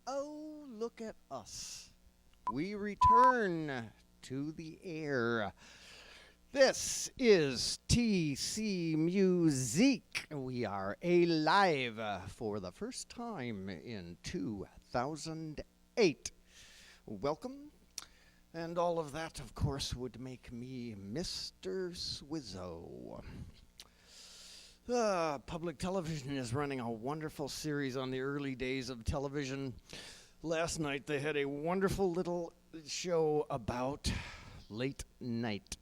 Oh, look at us. We return to the air. This is TC Muzique. We are alive for the first time in 2008. Welcome. And all of that, of course, would make me Mr. Swizzo. Public television is running a wonderful series on the early days of television. Last night they had a wonderful little show about late night,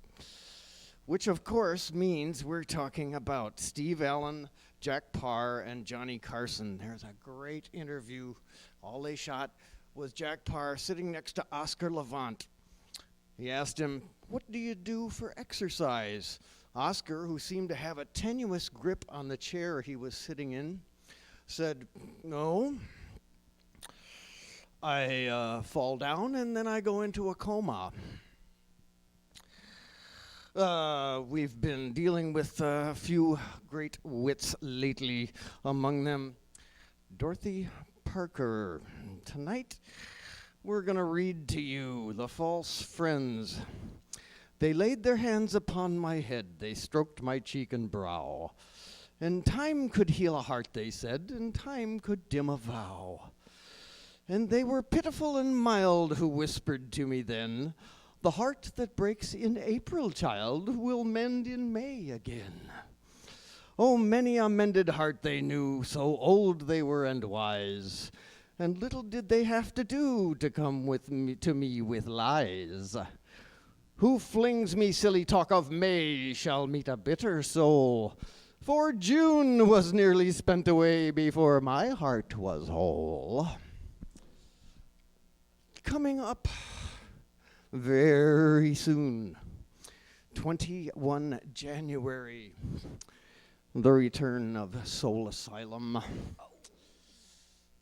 which of course means we're talking about Steve Allen, Jack Paar, and Johnny Carson. There's a great interview. All they shot was Jack Paar sitting next to Oscar Levant. He asked him, "What do you do for exercise?" Oscar, who seemed to have a tenuous grip on the chair he was sitting in, said, "No, I fall down and then I go into a coma." We've been dealing with a few great wits lately, among them Dorothy Parker. Tonight, we're going to read to you The False Friends. They laid their hands upon my head, they stroked my cheek and brow. And time could heal a heart, they said, and time could dim a vow. And they were pitiful and mild who whispered to me then, "The heart that breaks in April, child, will mend in May again." Oh, many a mended heart they knew, so old they were and wise, and little did they have to do to come with me, to me with lies. Who flings me silly talk of May shall meet a bitter soul, for June was nearly spent away before my heart was whole. Coming up very soon, 21 January, the return of Soul Asylum.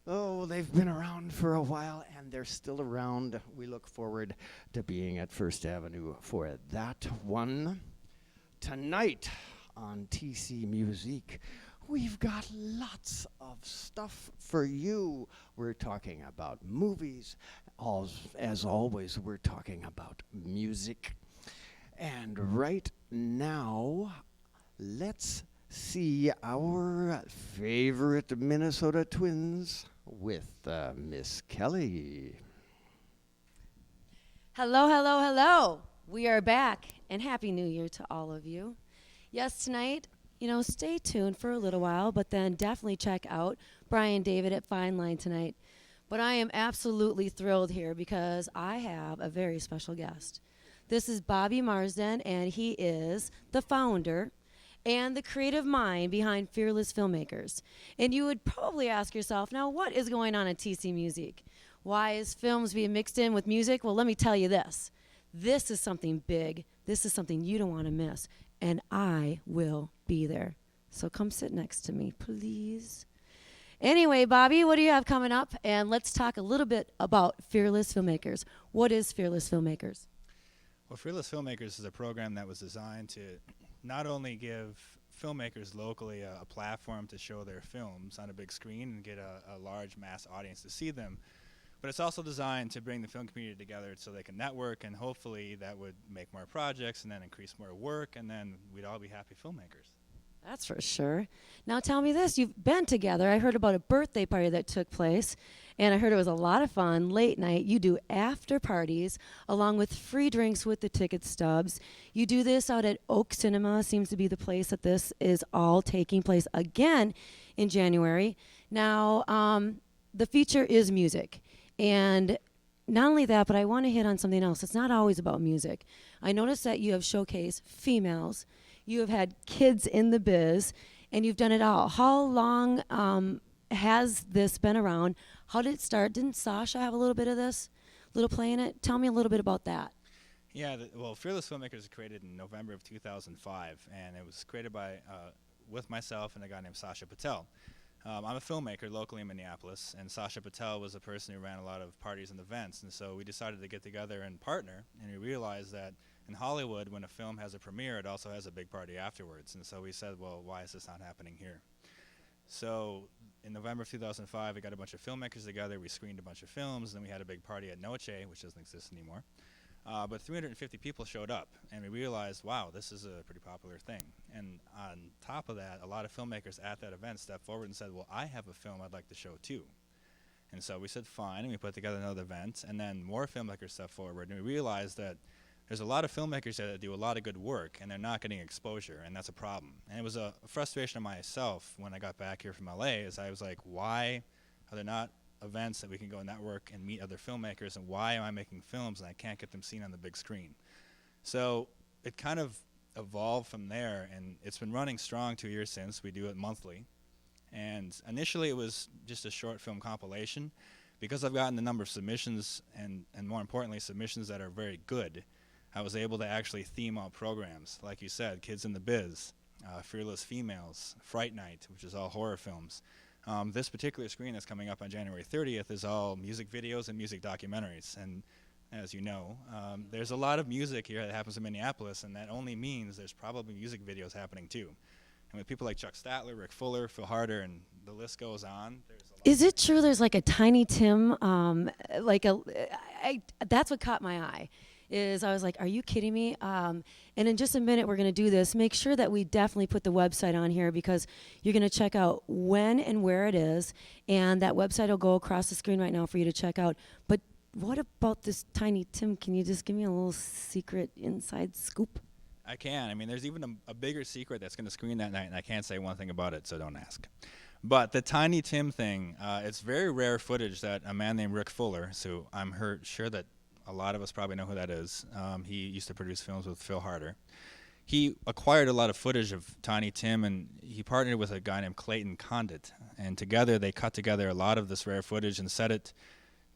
Oh, they've been around for a while, and they're still around. We look forward to being at First Avenue for that one. Tonight on TC Muzique, we've got lots of stuff for you. We're talking about movies. As always, we're talking about music. And right now, let's see our favorite Minnesota Twins with Miss Kelly. Hello, hello, hello. We are back, and Happy New Year to all of you. Yes, tonight, stay tuned for a little while, but then definitely check out Brian David at Fine Line tonight. But I am absolutely thrilled here because I have a very special guest. This is Bobby Marsden, and he is the founder and the creative mind behind Fearless Filmmakers. And you would probably ask yourself, now what is going on at TC Muzique? Why is films being mixed in with music? Well, let me tell you this. This is something big. This is something you don't want to miss. And I will be there. So come sit next to me, please. Anyway, Bobby, what do you have coming up? And let's talk a little bit about Fearless Filmmakers. What is Fearless Filmmakers? Well, Fearless Filmmakers is a program that was designed to not only give filmmakers locally a platform to show their films on a big screen and get a large mass audience to see them, but it's also designed to bring the film community together so they can network, and hopefully that would make more projects and then increase more work, and then we'd all be happy filmmakers. That's for sure. Now tell me this, you've been together. I heard about a birthday party that took place, and I heard it was a lot of fun, late night. You do after parties along with free drinks with the ticket stubs. You do this out at Oak Cinema, seems to be the place that this is all taking place again in January. Now, the feature is music, and not only that, but I want to hit on something else. It's not always about music. I noticed that you have showcased females, you have had kids in the biz, and you've done it all. How long has this been around? How did it start? Didn't Sasha have a little bit of this, little play in it? Tell me a little bit about that. Yeah, well, Fearless Filmmakers was created in November of 2005, and it was created by with myself and a guy named Sasha Patel. I'm a filmmaker locally in Minneapolis, and Sasha Patel was a person who ran a lot of parties and events, and so we decided to get together and partner, and we realized that in Hollywood, when a film has a premiere, it also has a big party afterwards, and so we said, well, why is this not happening here? So in November of 2005, we got a bunch of filmmakers together, we screened a bunch of films, and then we had a big party at Noche, which doesn't exist anymore. But 350 people showed up, and we realized, wow, this is a pretty popular thing. And on top of that, a lot of filmmakers at that event stepped forward and said, well, I have a film I'd like to show too. And so we said, fine, and we put together another event, and then more filmmakers stepped forward, and we realized that there's a lot of filmmakers there that do a lot of good work, and they're not getting exposure, and that's a problem. And it was a frustration of myself when I got back here from LA, is I was like, why are there not events that we can go network and meet other filmmakers, and why am I making films and I can't get them seen on the big screen? So it kind of evolved from there, and it's been running strong 2 years since. We do it monthly, and initially it was just a short film compilation. Because I've gotten the number of submissions, and more importantly submissions that are very good, I was able to actually theme out programs, like you said, Kids in the Biz, Fearless Females, Fright Night, which is all horror films. This particular screen that's coming up on January 30th is all music videos and music documentaries. And as you know, there's a lot of music here that happens in Minneapolis, and that only means there's probably music videos happening too. And with people like Chuck Statler, Rick Fuller, Phil Harder, and the list goes on. Is it true there's like a Tiny Tim, that's what caught my eye. Is I was like, are you kidding me? And in just a minute, we're going to do this. Make sure that we definitely put the website on here, because you're going to check out when and where it is. And that website will go across the screen right now for you to check out. But what about this Tiny Tim? Can you just give me a little secret inside scoop? I can. I mean, there's even a bigger secret that's going to screen that night, and I can't say one thing about it, so don't ask. But the Tiny Tim thing, it's very rare footage that a man named Rick Fuller, so I'm sure that a lot of us probably know who that is. He used to produce films with Phil Harder. He acquired a lot of footage of Tiny Tim, and he partnered with a guy named Clayton Condit. And together they cut together a lot of this rare footage and set it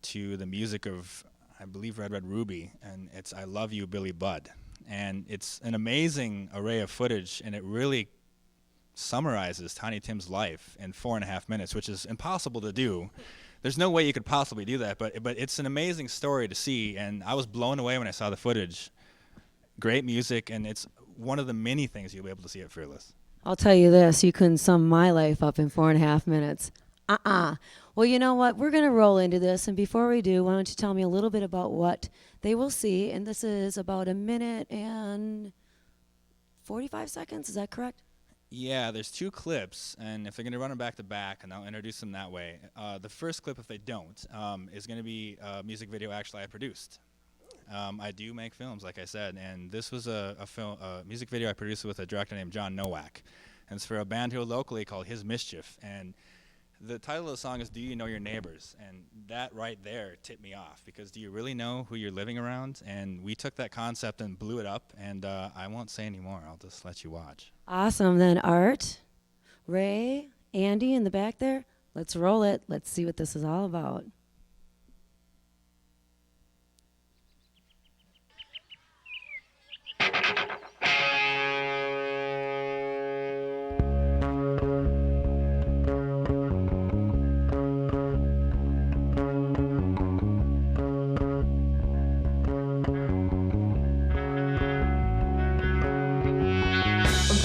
to the music of, I believe, Red Red Ruby, and it's I Love You, Billy Budd. And it's an amazing array of footage, and it really summarizes Tiny Tim's life in 4.5 minutes, which is impossible to do. There's no way you could possibly do that, but it's an amazing story to see, and I was blown away when I saw the footage. Great music, and it's one of the many things you'll be able to see at Fearless. I'll tell you this, you couldn't sum my life up in 4.5 minutes. Well, you know what? We're going to roll into this, and before we do, why don't you tell me a little bit about what they will see, and this is about 1 minute and 45 seconds, is that correct? Yeah, there's 2 clips, and if they're going to run them back to back, and I'll introduce them that way. The first clip, if they don't, is going to be a music video actually I produced. I do make films, like I said, and this was a music video I produced with a director named John Nowak. And it's for a band here locally called His Mischief. And the title of the song is Do You Know Your Neighbors? And that right there tipped me off, because do you really know who you're living around? And we took that concept and blew it up, and I won't say any more. I'll just let you watch. Awesome. Then Art, Ray, Andy in the back there, let's roll it. Let's see what this is all about.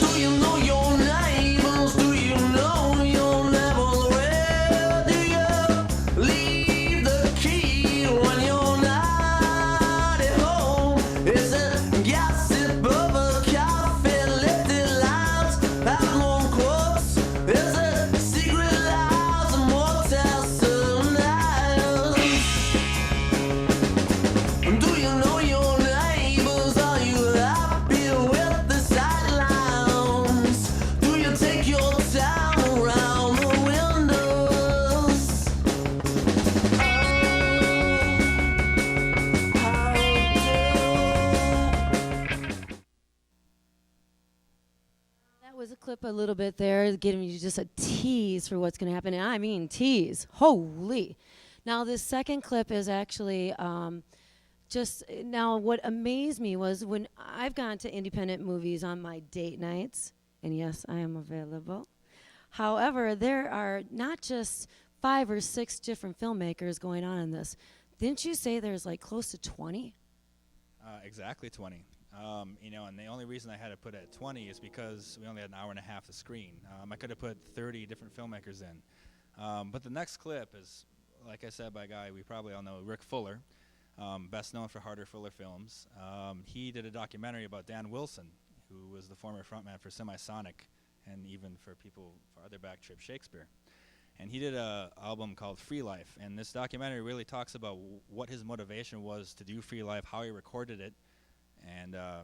Do you know your neighbors? Do you know your neighbors? Where do you live? clip a little bit there, giving you just a tease for what's going to happen. And I mean tease. Holy. Now, this second clip is actually now what amazed me was when I've gone to independent movies on my date nights, and yes, I am available. However, there are not just 5 or 6 different filmmakers going on in this. Didn't you say there's like close to 20? Exactly 20. And the only reason I had to put it at 20 is because we only had an hour and a half to screen. I could have put 30 different filmmakers in. But the next clip is, like I said, by a guy we probably all know, Rick Fuller, best known for Harder Fuller Films. He did a documentary about Dan Wilson, who was the former frontman for Semisonic, and even for people farther back, Trip Shakespeare. And he did an album called Free Life, and this documentary really talks about what his motivation was to do Free Life, how he recorded it, and I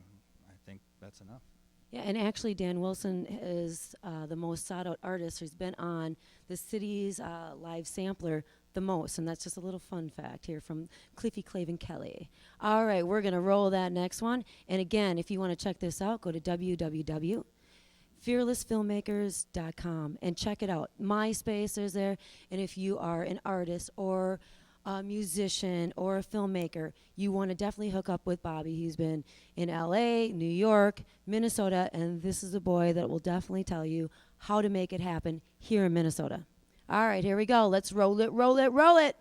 think that's enough. Yeah, and actually Dan Wilson is the most sought-out artist who's been on the city's live sampler the most, and that's just a little fun fact here from Cliffy Clavin Kelly. All right, we're going to roll that next one. And again, if you want to check this out, go to www.fearlessfilmmakers.com and check it out. MySpace is there, and if you are an artist or a musician or a filmmaker, you want to definitely hook up with Bobby. He's been in LA, New York, Minnesota, and this is a boy that will definitely tell you how to make it happen here in Minnesota. All right, here we go. Let's roll it, roll it, roll it.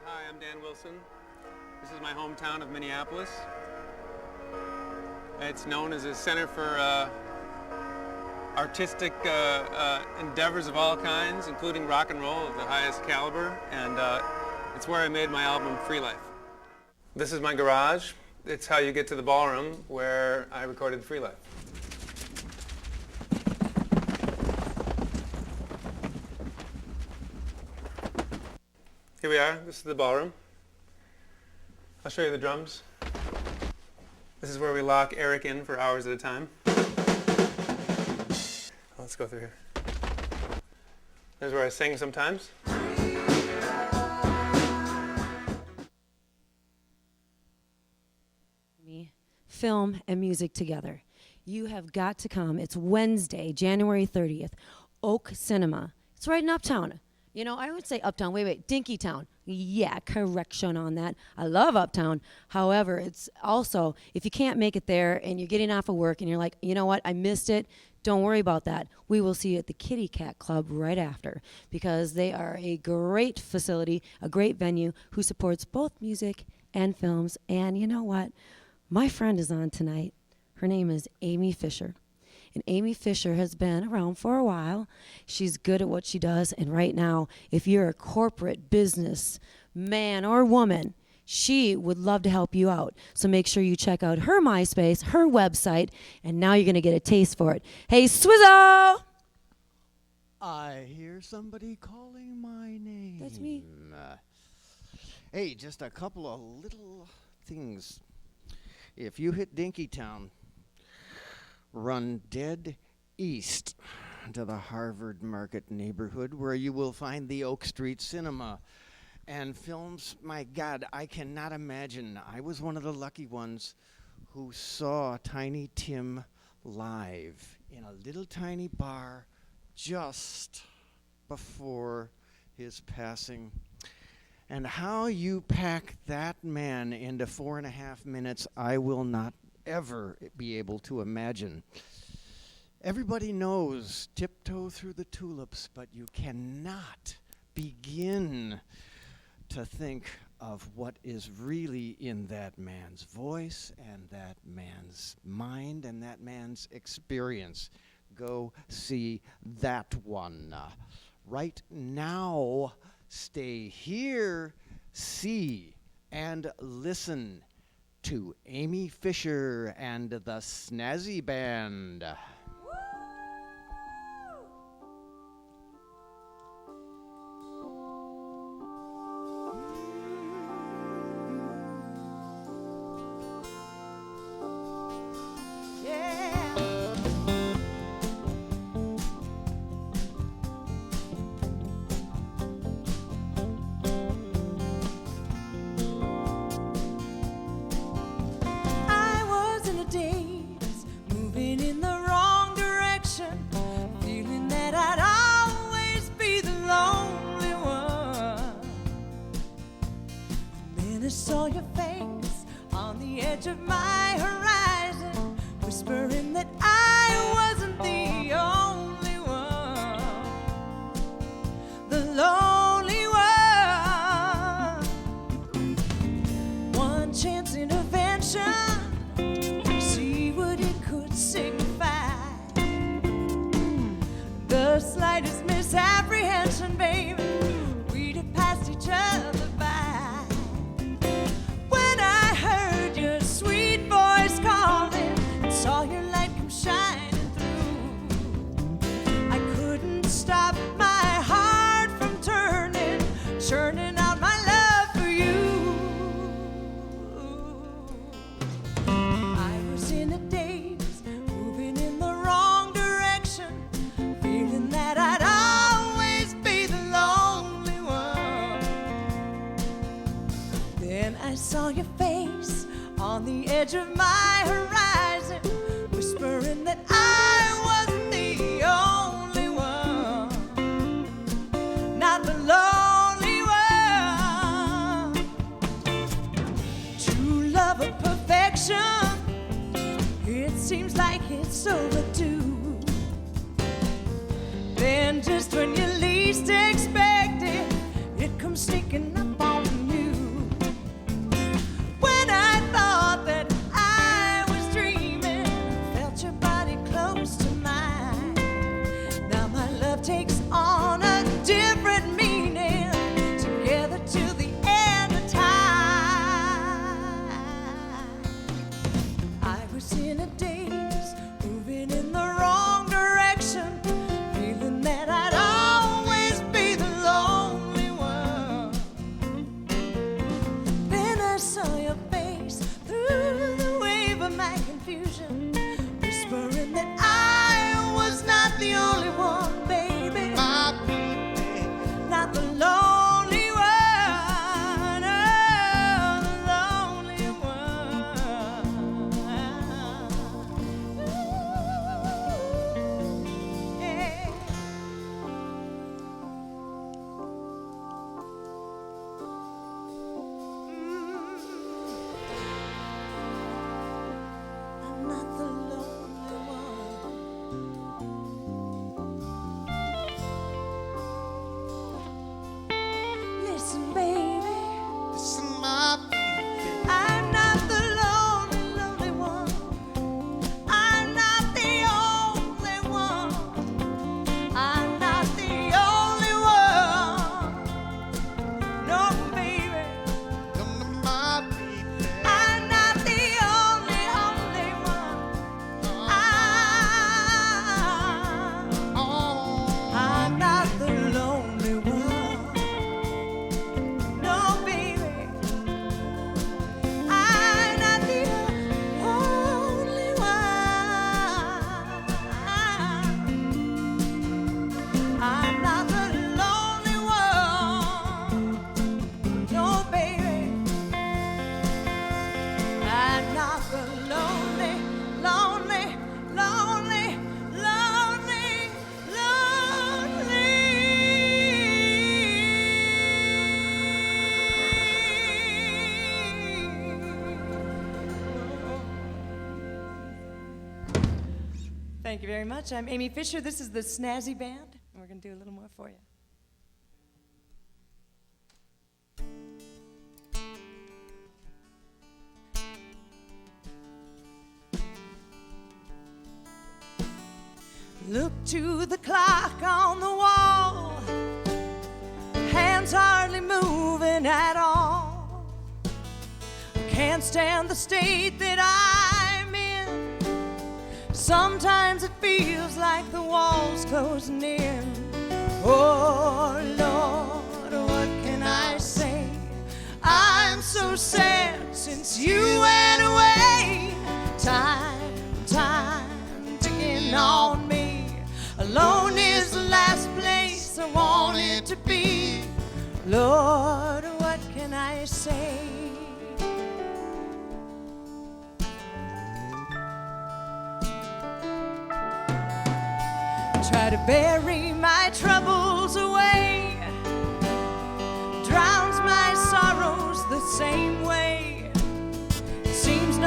Hi, I'm Dan Wilson. This is my hometown of Minneapolis. It's known as a center for artistic endeavors of all kinds, including rock and roll of the highest caliber, and it's where I made my album Free Life. This is my garage. It's how you get to the ballroom where I recorded Free Life. Here we are. This is the ballroom. I'll show you the drums. This is where we lock Eric in for hours at a time. Let's go through here. This is where I sing sometimes. Film and music together. You have got to come. It's Wednesday, January 30th, Oak Cinema. It's right in Uptown. You know, I would say Uptown. Wait, Dinkytown. Yeah, correction on that. I love Uptown. However, it's also, if you can't make it there and you're getting off of work and you're like, you know what, I missed it, don't worry about that. We will see you at the Kitty Cat Club right after, because they are a great facility, a great venue who supports both music and films. And you know what? My friend is on tonight. Her name is Aimee Fischer. And Aimee Fischer has been around for a while. She's good at what she does. And right now, if you're a corporate business man or woman, she would love to help you out. So make sure you check out her MySpace, her website, and now you're going to get a taste for it. Hey, Swizzo! I hear somebody calling my name. That's me. Hey, just a couple of little things. If you hit Dinkytown, run dead east to the Harvard Market neighborhood, where you will find the Oak Street Cinema. And films, my God, I cannot imagine. I was one of the lucky ones who saw Tiny Tim live in a little tiny bar just before his passing. And how you pack that man into 4.5 minutes, I will not ever be able to imagine. Everybody knows Tiptoe Through the Tulips, but you cannot begin to think of what is really in that man's voice and that man's mind and that man's experience. Go see that one. Right now, stay here, see and listen to Aimee Fischer and the Snazzy Band. I was in a daze, moving in the wrong I saw your face on the edge of my horizon, whispering that I wasn't the only one, the lonely one. One chance intervention, see what it could signify. The slightest misapprehension, baby, we'd have passed each other by. When I heard your sweet voice calling and saw your light come shining through, I couldn't stop my heart from churning out my love for you. I was in a daze, moving in the wrong direction, feeling that I'd always be the lonely one. Then I saw your face on the edge of my horizon, whispering that I wasn't the only one, not the lonely one. True love of perfection, it seems like it's overdue. Then just when you least expect it, it comes sneaking up on you. When I thought that I was dreaming, felt your body close to mine. Now my love takes on a different meaning, together till the end of time. I was in a daze, moving in the wrong direction, feeling that I'd always be the lonely one. Then I saw your face through the wave of my confusion, whispering that I was not the only one, baby, not the lonely one, oh, the lonely one. Yeah. I'm not the lonely one. Listen, baby, Listen, my baby. I'm not the lonely, lonely one. I'm not the only one. I'm not the only one. No, baby, Come to my baby. I'm not the only, only one. I'm not the lonely one. No, baby, I'm not the only one. I'm not the lonely one. No, baby, I'm not the lonely, lonely, lonely, lonely, lonely. Thank you very much. I'm Aimee Fischer. This is the Snazzy Band, and we're going to do a little more for you. Look to the clock on the wall, hands hardly moving at all. Can't stand the state that I'm in. Sometimes it feels like the wall's closing in. Oh Lord, what can I say? I'm so sad since you went away. Time ticking on me. Alone is the last place I want it to be. Lord, what can I say? Try to bury my troubles away, drowns my sorrows the same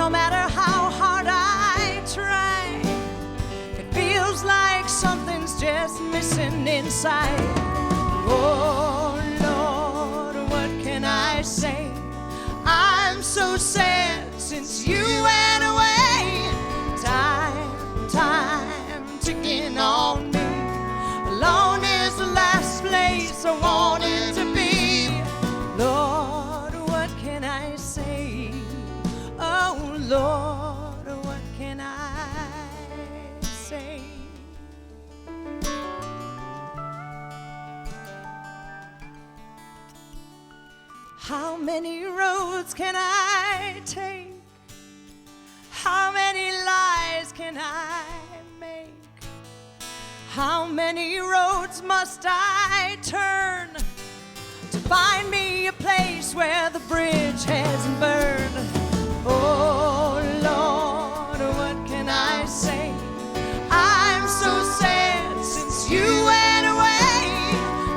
no matter how hard I try, it feels like something's just missing inside. Oh Lord, what can I say? I'm so sad since you went away. Time ticking on me. Alone is the last place I wanted to be. Lord, what can I say? Oh Lord, what can I say? How many roads can I take? How many lies can I make? How many roads must I turn to find me a place where the bridge hasn't burned? Oh Lord, what can I say? I'm so sad since you went away.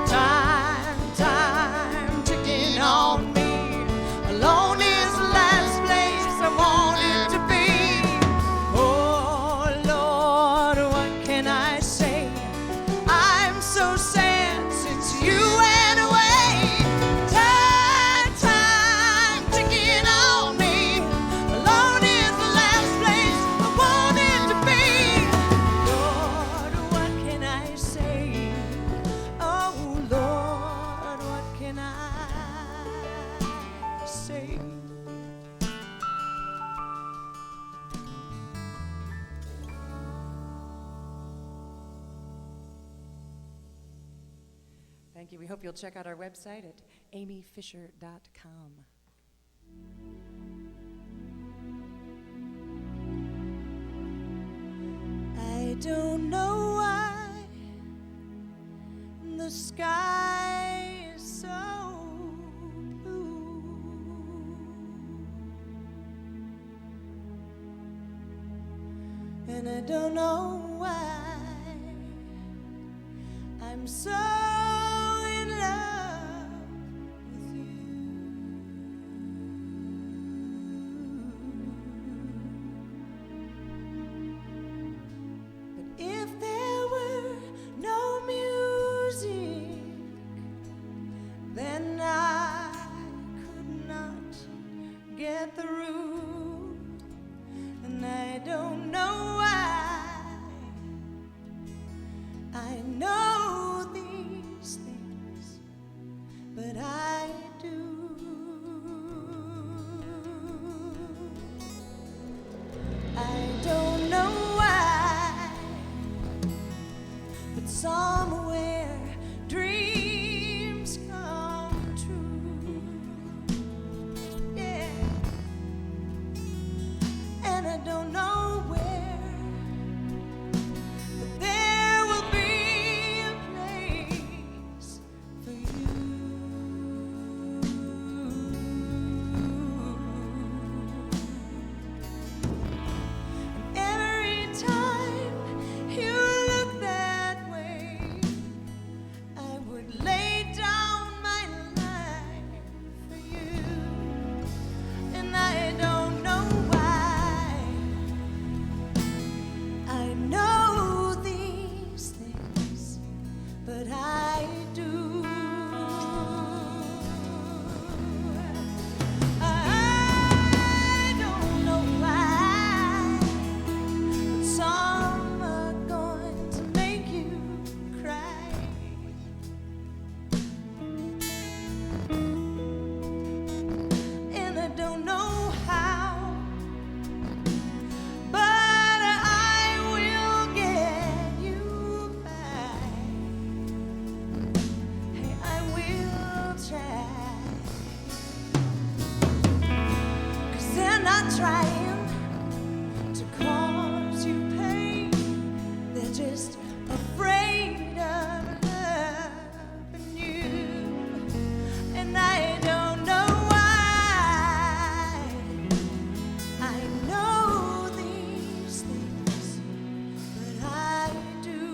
Time ticking on me. Alone is the last place I wanted to be. Oh Lord, what can I say? I'm so sad since you went away. Time ticking on me. Alone is the last place I wanted to be. Lord, what can I say? Oh Lord, what can I say? Thank you. We hope you'll check out our website at aimeefischer.com. I don't know why the sky is so blue, and I don't know why I'm so in love with you. But if there were no music, then I could not get through. And I don't know why I know these things, but I do. I don't know why, but somewhere dreams come true. Yeah. And I don't know where, but there will be a place for you. And every time you look that way, I would lay down my life for you. And I don't know why I know these things, but I do. I don't know why, but some are going to make you cry. And I don't know how, but I will get you back. Hey, I will try. 'Cause they're not trying to cause you pain. They're just afraid of loving you. And I don't know why I know these things, but I do.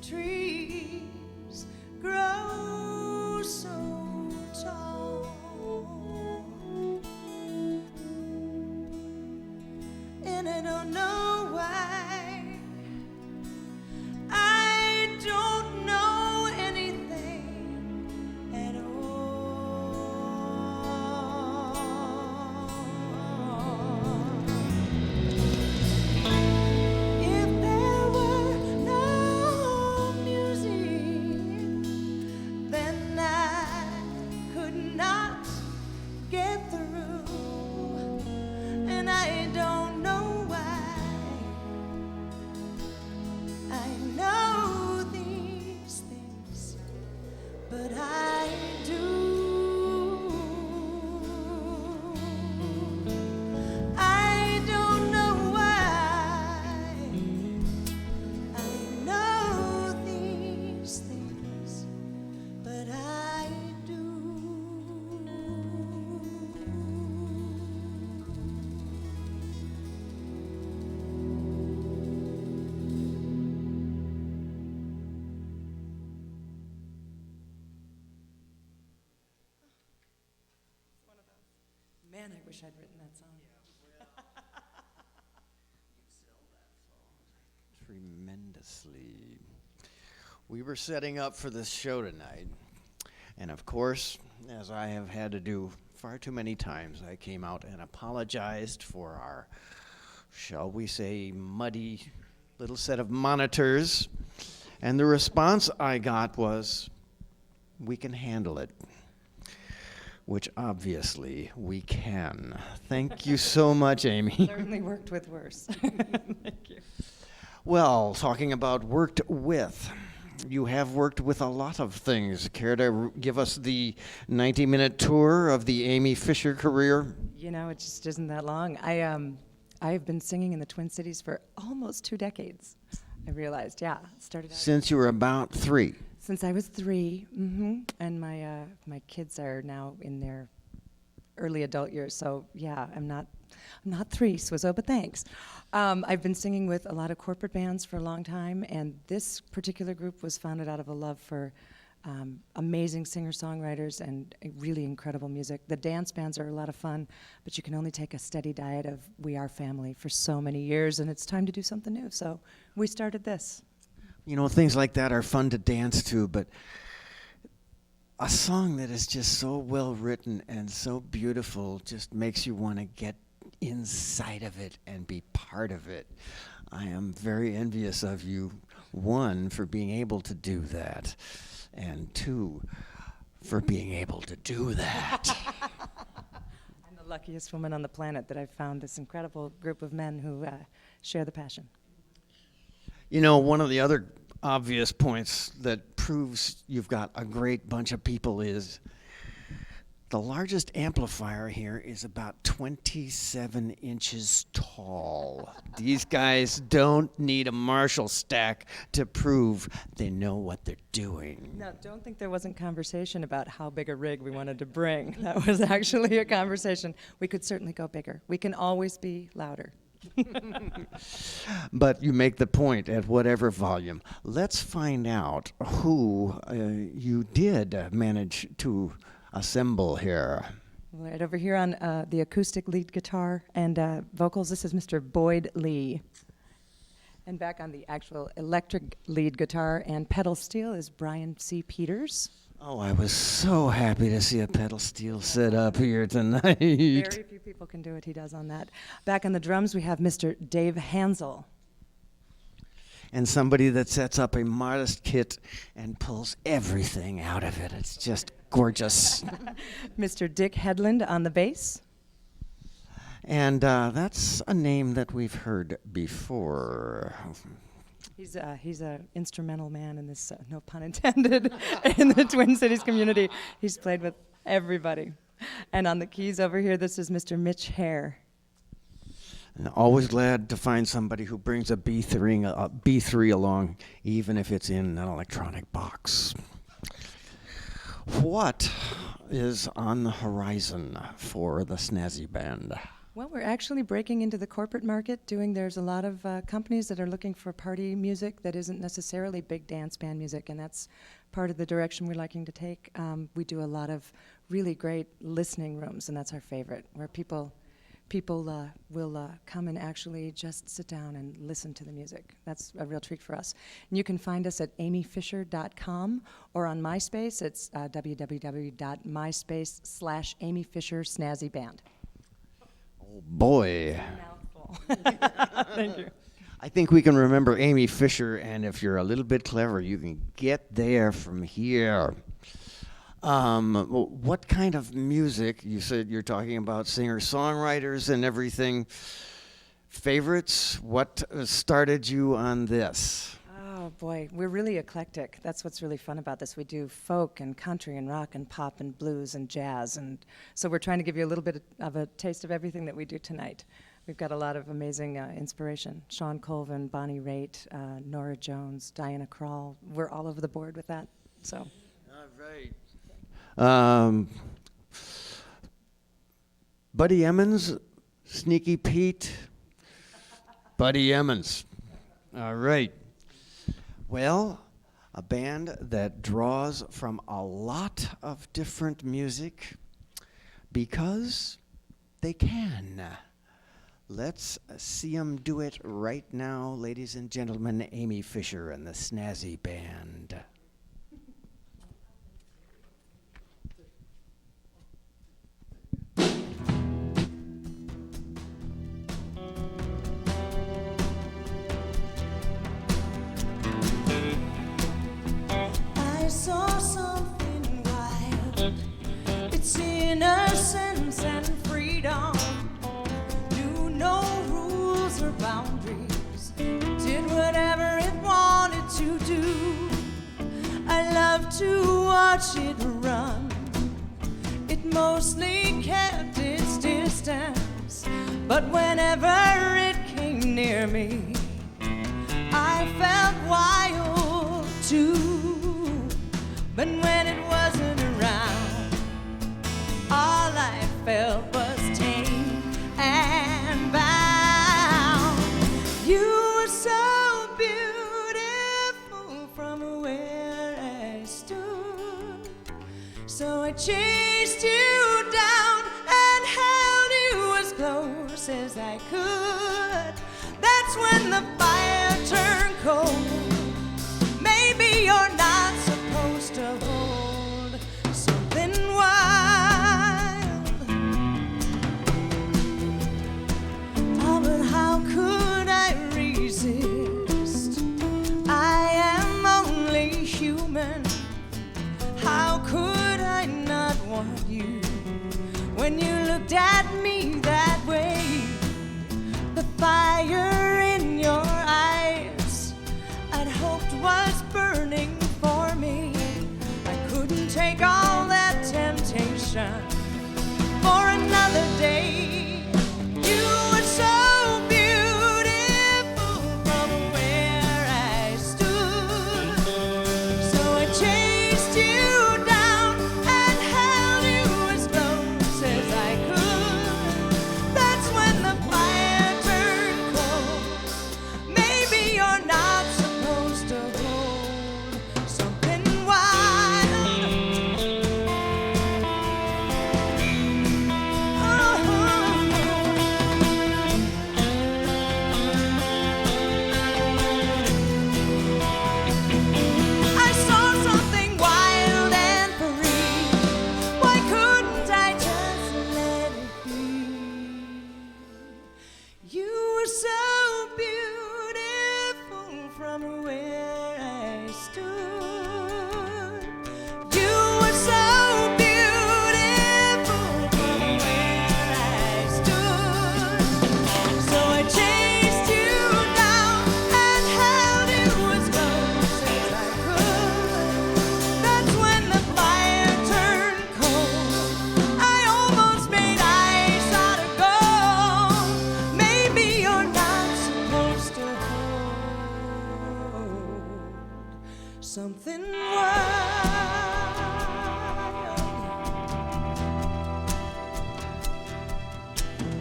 trees grow so tall, and I don't know why. I don't know anything at all. If there were no music, then I could not get through, and I don't know why. I know these things, but I do. I don't know why. I know these things, but I do. Man, I wish I'd written that song. Tremendously. We were setting up for this show tonight, and of course, as I have had to do far too many times, I came out and apologized for our, shall we say, muddy little set of monitors, and the response I got was, "We can handle it," which obviously we can. Thank you so much, Aimee. Certainly worked with worse. Thank you. Well, talking about worked with, you have worked with a lot of things. Care to give us the 90-minute tour of the Aimee Fischer career? You know, it just isn't that long. I've been singing in the Twin Cities for almost 2 decades. I realized, yeah. Started out Since you were about 3. since I was 3, and my kids are now in their early adult years. So yeah, I'm not 3, Swizzo, but thanks. I've been singing with a lot of corporate bands for a long time, and this particular group was founded out of a love for amazing singer-songwriters and really incredible music. The dance bands are a lot of fun, but you can only take a steady diet of We Are Family for so many years, and it's time to do something new. So we started this. You know, things like that are fun to dance to, but a song that is just so well written and so beautiful just makes you want to get inside of it and be part of it. I am very envious of you, 1, for being able to do that, and 2, for being able to do that. I'm the luckiest woman on the planet that I've found this incredible group of men who share the passion. You know, one of the other obvious points that proves you've got a great bunch of people is the largest amplifier here is about 27 inches tall. These guys don't need a Marshall stack to prove they know what they're doing. Now, don't think there wasn't conversation about how big a rig we wanted to bring. That was actually a conversation. We could certainly go bigger. We can always be louder. But you make the point at whatever volume. Let's find out who you did manage to assemble here. Right over here on the acoustic lead guitar and vocals, this is Mr. Boyd Lee. And back on the actual electric lead guitar and pedal steel is Brian C. Peters. Oh, I was so happy to see a pedal steel set up here tonight. Very few people can do what he does on that. Back on the drums, we have Mr. Dave Hansel. And somebody that sets up a modest kit and pulls everything out of it. It's just gorgeous. Mr. Dick Headland on the bass. And that's a name that we've heard before. He's a instrumental man in this, no pun intended, in the Twin Cities community. He's played with everybody. And on the keys over here, this is Mr. Mitch Hare. And always glad to find somebody who brings a B3 along, even if it's in an electronic box. What is on the horizon for the Snazzy Band? Well, we're actually breaking into the corporate market. There's a lot of companies that are looking for party music that isn't necessarily big dance band music, and that's part of the direction we're liking to take. We do a lot of really great listening rooms, and that's our favorite, where people will come and actually just sit down and listen to the music. That's a real treat for us. And you can find us at aimeefischer.com, or on MySpace, it's www.myspace/Aimee Fischer Snazzy Band. Oh boy. Thank you. I think we can remember Aimee Fischer, and if you're a little bit clever, you can get there from here. What kind of music? You said you're talking about singer-songwriters and everything. Favorites? What started you on this? Oh boy, we're really eclectic. That's what's really fun about this. We do folk and country and rock and pop and blues and jazz, and so we're trying to give you a little bit of a taste of everything that we do tonight. We've got a lot of amazing inspiration. Sean Colvin, Bonnie Raitt, Nora Jones, Diana Krall. We're all over the board with that. So. All right. Buddy Emmons, Sneaky Pete, Buddy Emmons. All right. Well, a band that draws from a lot of different music because they can. Let's see them do it right now, ladies and gentlemen. Aimee Fischer and the Snazzy Band. I saw something wild. It's innocence and freedom. Knew no rules or boundaries. Did whatever it wanted to do. I love to watch it run. It mostly kept its distance, but whenever it came near me, I felt wild too. But when it wasn't around, all I felt was tame and bound. You were so beautiful from where I stood, so I chased you down and held you as close as I could. That's when the fire turned cold. Maybe you're not supposed to hold something wild. Oh, but how could I resist? I am only human. How could I not want you when you looked at me that way? The fire in your eyes I'd hoped was burning for me. I couldn't take all that temptation for another day. You were so beautiful from where I stood, so I chased you down and held you as close as I could. That's when the fire turned cold. Maybe you're not supposed to hold something wild. I saw something wild and free. Why couldn't I just let it be? You were so beautiful from where I stood. You were so beautiful from where I stood. So I chased you down and held you as close as I could. That's when the fire turned cold. I almost made ice out of gold. Maybe you're not supposed to hold something wild.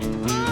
Oh.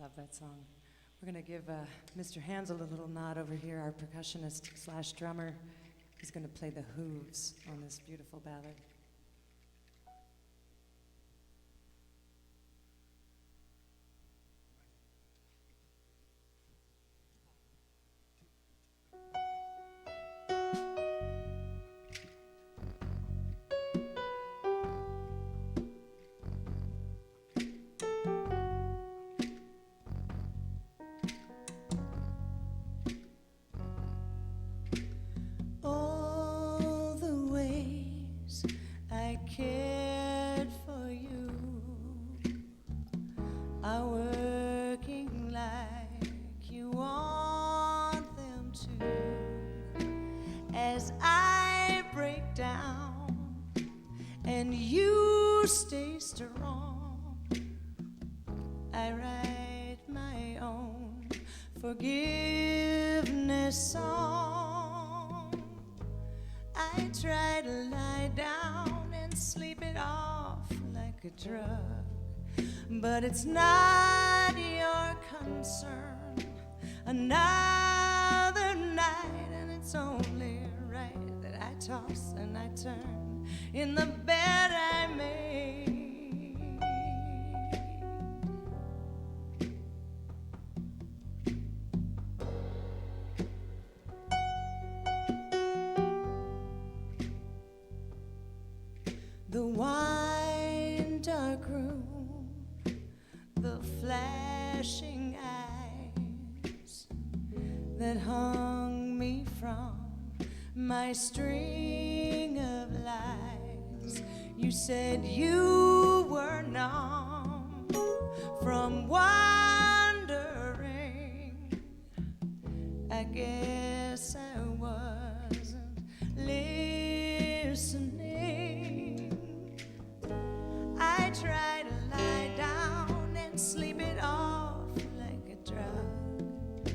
Love that song. We're going to give Mr. Hansel a little nod over here, our percussionist slash drummer. He's going to play the hooves on this beautiful ballad. All the ways I cared for you are working like you want them to. As I break down and you stay strong, I write my own forgiveness song. I try to lie down and sleep it off like a drug, but it's not your concern. Another night, and it's only right that I toss and I turn in the bed I made. The wine dark room, the flashing eyes that hung me from my string of lies. You said you were numb from wandering. I guess I wasn't listening. I try to lie down and sleep it off like a drug,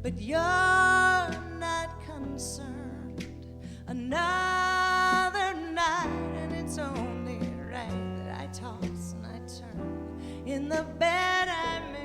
but you're not concerned. Another night, and it's only right that I toss and I turn in the bed I made.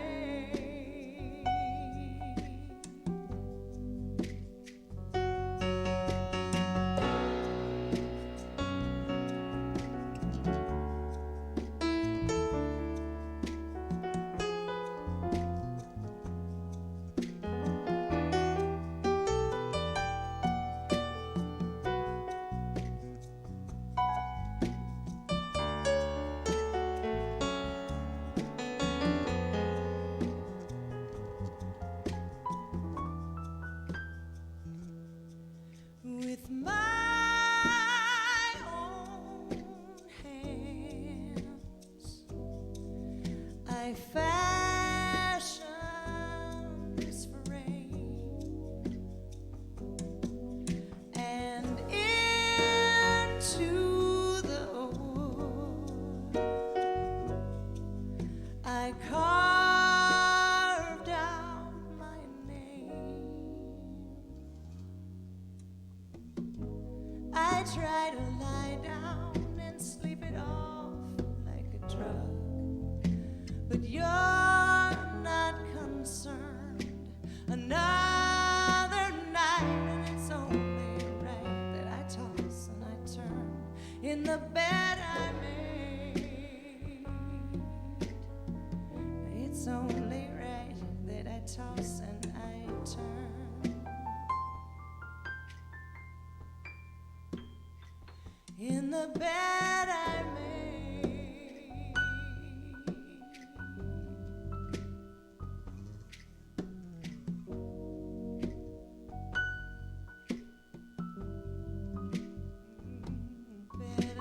With my own hands, I fashioned this frame, and into the wood I carved out my name. I try to lie down and sleep it off like a drug, but you're not concerned. Another night, and it's only right that I toss and I turn in the bed I made. It's only right that I toss and I turn in the bed I made. Bed I made. Bed I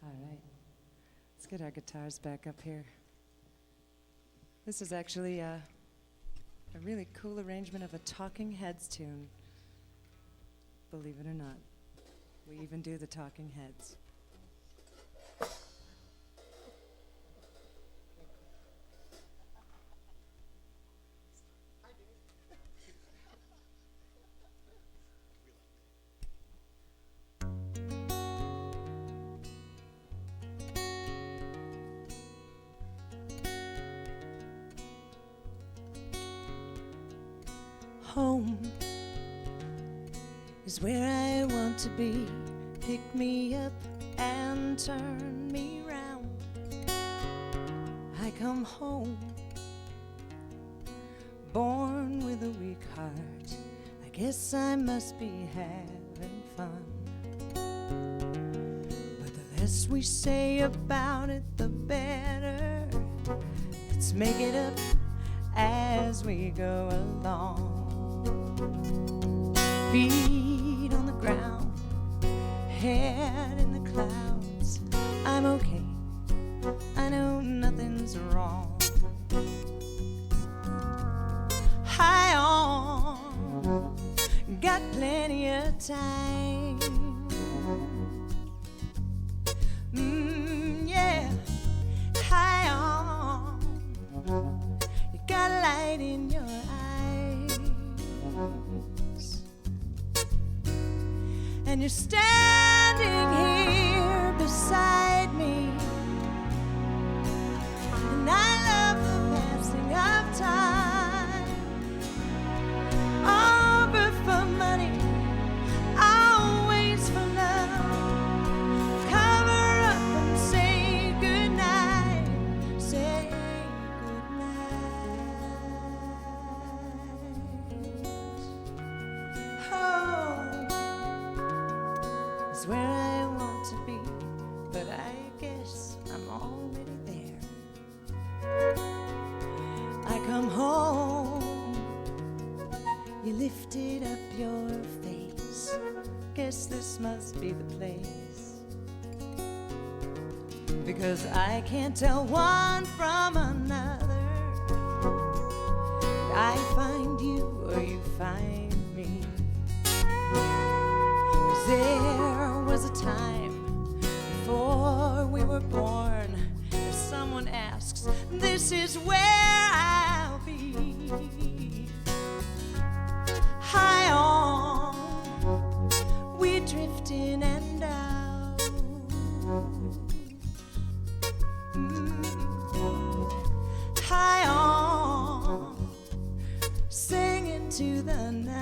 All right. Let's get our guitars back up here. This is actually a really cool arrangement of a Talking Heads tune. Believe it or not. We even do the Talking Heads. Home is where I want to be. Pick me up and turn me round. I come home, born with a weak heart. I guess I must be having fun. But the less we say about it, the better. Let's make it up as we go along. Feet on the ground, head in the clouds. I'm okay, I know nothing's wrong. High on, got plenty of time. Yeah, high on, you got a light in your eyes. And you're standing here beside me, and I love the passing of time. Over for money, always for love. Cover up and say goodnight. Say goodnight. Home is where I want to be, but I guess I'm already there. I come home, you lifted up your face. Guess this must be the place, because I can't tell one from another. I find you or you find me. 'Cause there was a time before we were born, if someone asks, this is where I'll be. High on, we drift in and out. High on, singing to the night.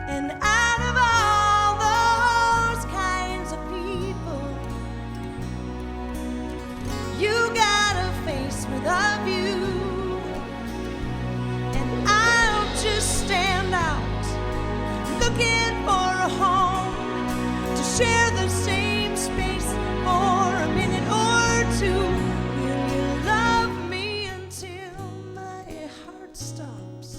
And out of all those kinds of people, you got a face with a view. And I'll just stand out, looking for a home to share the same space for a minute or two. Will you love me until my heart stops?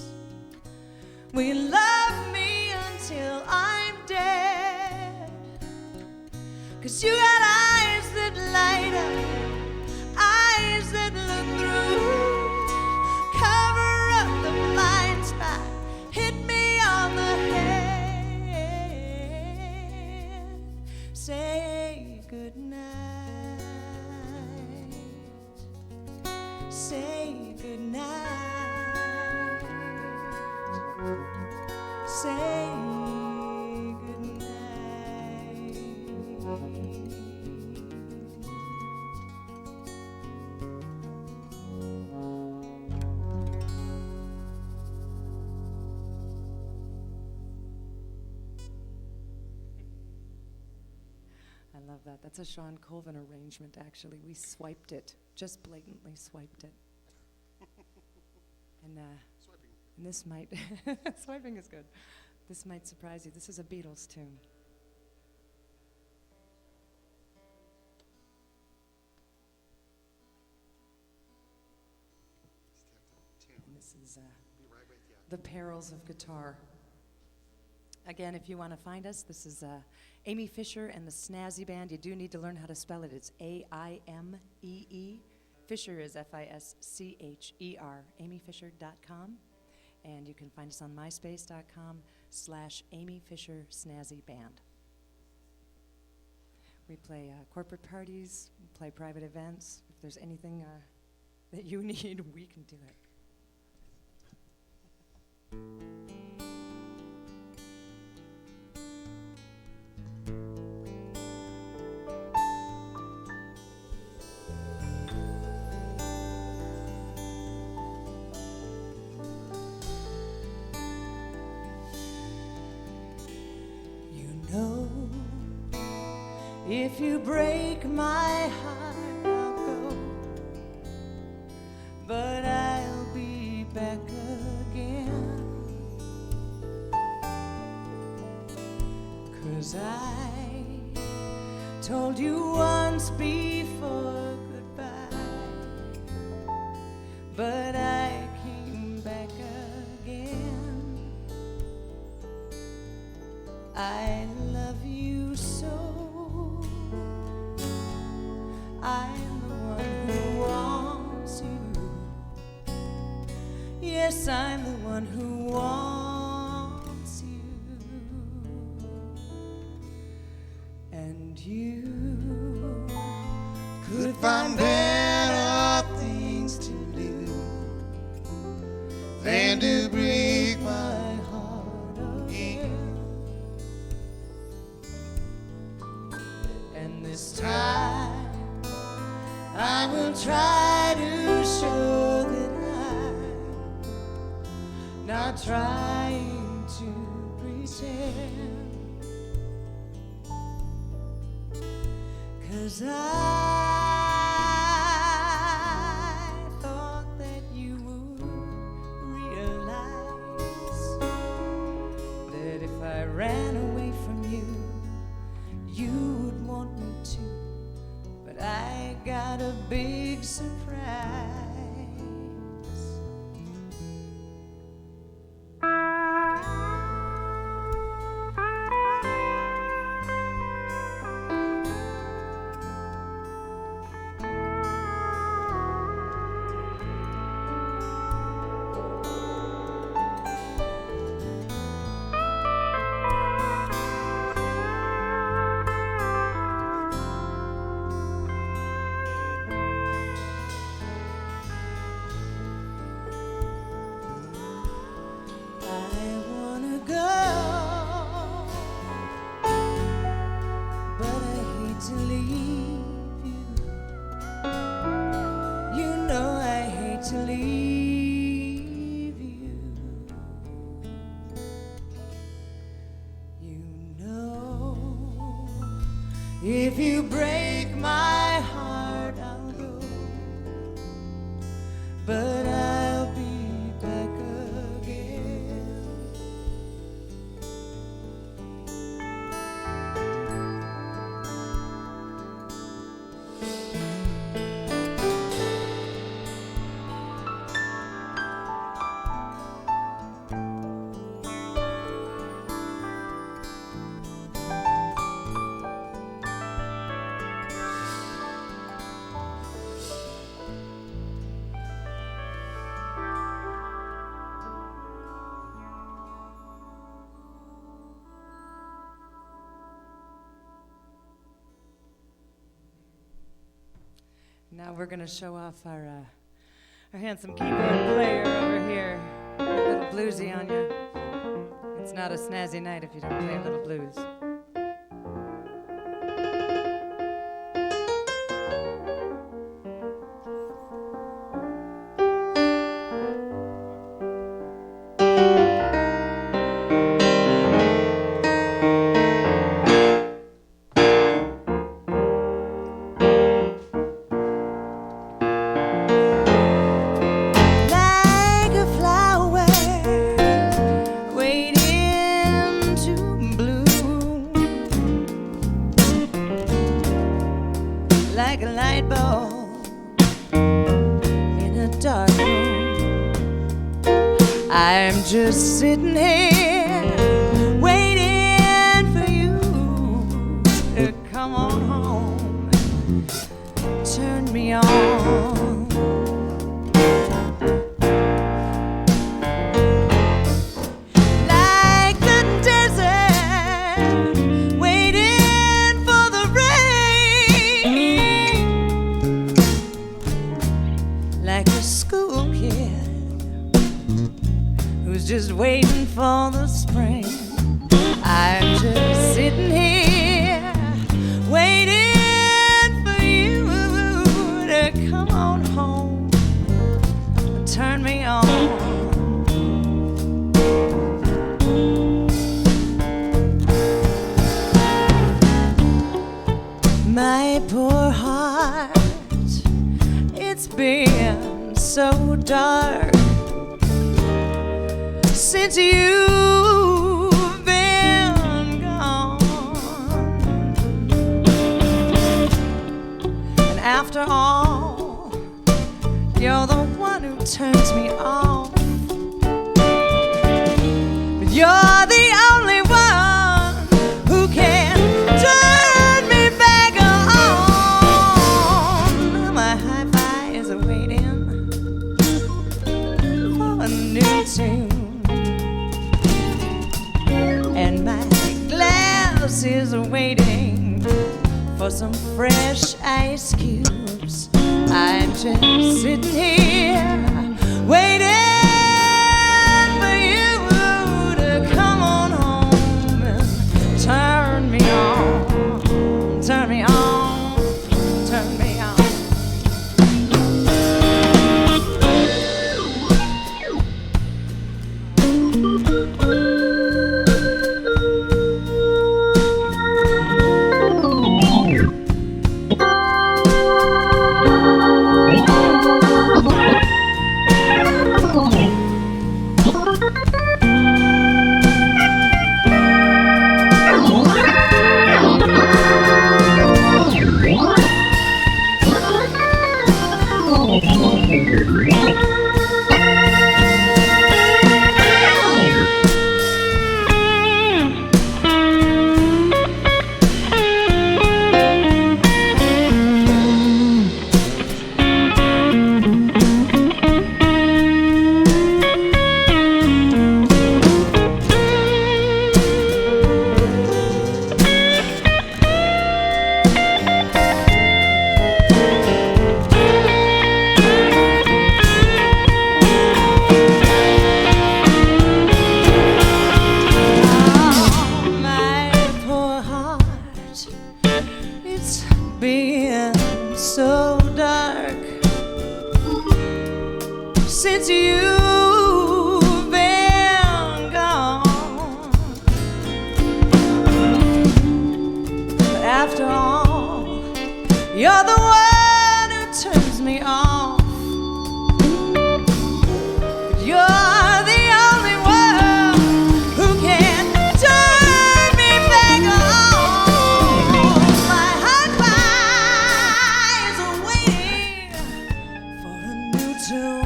Will you love me until I'm dead? 'Cause you got eyes that light up, eyes that look through. Cover up the blind spot, hit me on the head. Say goodnight. Say goodnight. Say goodnight. I love that. That's a Sean Colvin arrangement, actually. We swiped it, just blatantly swiped it. And this might, swiping is good. This might surprise you. This is a Beatles tune. And this is The Perils of Guitar. Again, if you want to find us, this is Aimee Fischer and the Snazzy Band. You do need to learn how to spell it. It's A-I-M-E-E. Fischer is F-I-S-C-H-E-R. AimeeFischer.com. And you can find us on myspace.com/Aimee Fischer Snazzy Band. We play corporate parties, we play private events. If there's anything that you need, we can do it. If you break my heart, I'll go, but I'll be back again. 'Cause I told you once before goodbye, but I came back again. I love you so. I'm the one who wants you. Yes, I'm the one who wants you. And you could find better things to do than to break my heart again. And this time I will try to show that I'm not trying to pretend. 'Cause I thought that you would realize that if I ran away from you, you would want me to. But I got a big surprise. If you break my heart, I'll go, but I'll be back again. Now we're going to show off our handsome keyboard player over here. A little bluesy on you. It's not a snazzy night if you don't play a little blues. Like a light bulb in a dark room, I'm just sitting here waiting for the spring. I'm just sitting here waiting for you to come on home and turn me on. My poor heart, it's been so dark since you've been gone. And after all, you're the one who turns me on. But you're the only one who can turn me back on. My hi-fi is waiting for a new tune, and my glass is waiting for some fresh ice cubes. I'm just sitting here waiting for you to come on home and turn me on, turn me on, turn me on. Since you've been gone, but after all, you're the one who turns me on. But you're the only one who can turn me back on. My hi-fi is waiting for a new tune.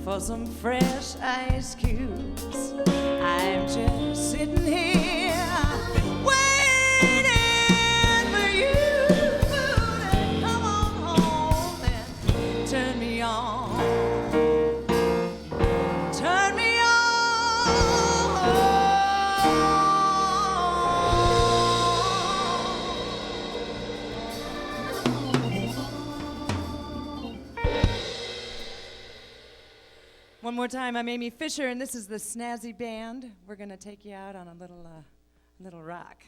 For some fresh ice cubes, I'm just sitting here waiting for you to come on home and turn me on, turn me on. One more time, I'm Aimee Fischer, and this is the Snazzy Band. We're going to take you out on a little rock.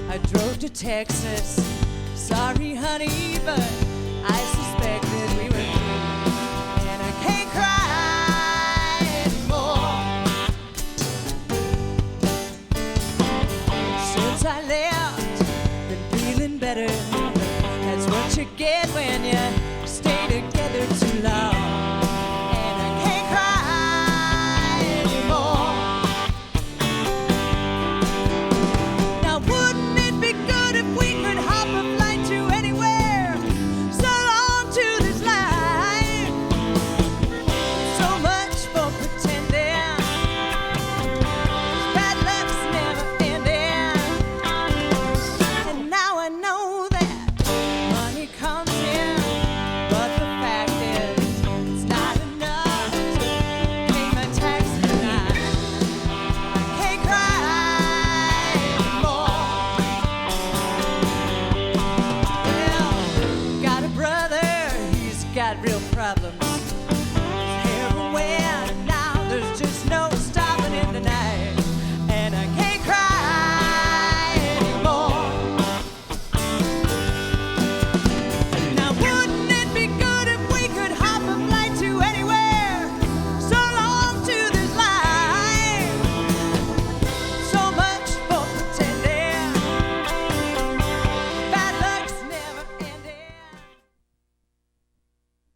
I drove to Texas. Sorry, honey, but I